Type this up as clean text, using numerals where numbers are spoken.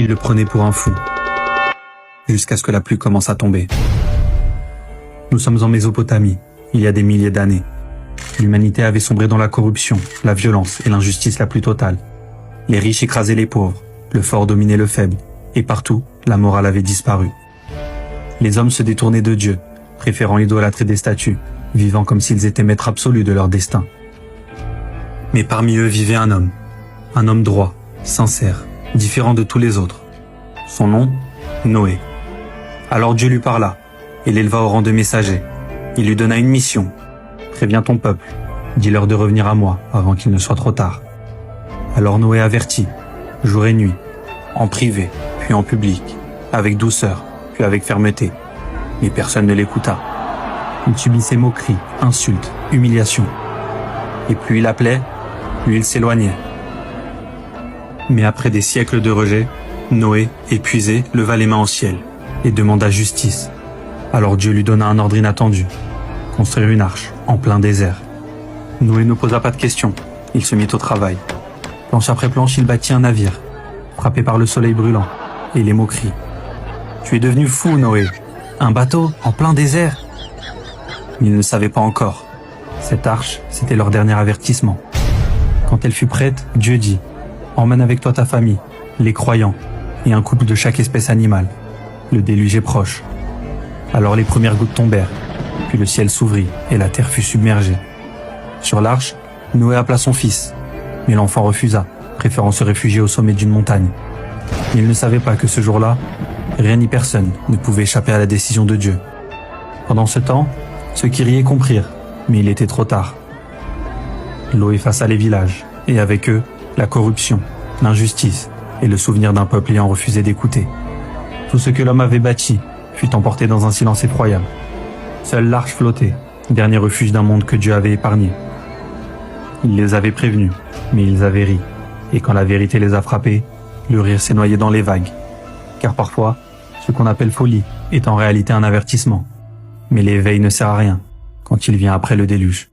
Ils le prenaient pour un fou, jusqu'à ce que la pluie commence à tomber. Nous sommes en Mésopotamie, il y a des milliers d'années. L'humanité avait sombré dans la corruption, la violence et l'injustice la plus totale. Les riches écrasaient les pauvres, le fort dominait le faible, et partout, la morale avait disparu. Les hommes se détournaient de Dieu, préférant idolâtrer des statues, vivant comme s'ils étaient maîtres absolus de leur destin. Mais parmi eux vivait un homme droit, sincère, différent de tous les autres. Son nom, Noé. Alors Dieu lui parla, et l'éleva au rang de messager. Il lui donna une mission. Préviens ton peuple, dis-leur de revenir à moi avant qu'il ne soit trop tard. Alors Noé avertit, jour et nuit, en privé, puis en public, avec douceur, puis avec fermeté. Mais personne ne l'écouta. Il subissait moqueries, insultes, humiliations. Et plus il appelait, plus il s'éloignait. Mais après des siècles de rejet, Noé, épuisé, leva les mains au ciel et demanda justice. Alors Dieu lui donna un ordre inattendu, construire une arche en plein désert. Noé ne posa pas de questions, il se mit au travail. Planche après planche, il bâtit un navire, frappé par le soleil brûlant et les moqueries. « Tu es devenu fou, Noé. Un bateau en plein désert ?» Il ne savait pas encore. Cette arche, c'était leur dernier avertissement. Quand elle fut prête, Dieu dit « Emmène avec toi ta famille, les croyants, et un couple de chaque espèce animale. Le déluge est proche. » Alors les premières gouttes tombèrent, puis le ciel s'ouvrit et la terre fut submergée. Sur l'arche, Noé appela son fils, mais l'enfant refusa, préférant se réfugier au sommet d'une montagne. Il ne savait pas que ce jour-là, rien ni personne ne pouvait échapper à la décision de Dieu. Pendant ce temps, ceux qui riaient comprirent, mais il était trop tard. L'eau effaça les villages, et avec eux, la corruption, l'injustice et le souvenir d'un peuple ayant refusé d'écouter. Tout ce que l'homme avait bâti fut emporté dans un silence effroyable. Seule l'arche flottait, dernier refuge d'un monde que Dieu avait épargné. Il les avait prévenus, mais ils avaient ri, et quand la vérité les a frappés, le rire s'est noyé dans les vagues. Car parfois, ce qu'on appelle folie est en réalité un avertissement. Mais l'éveil ne sert à rien quand il vient après le déluge.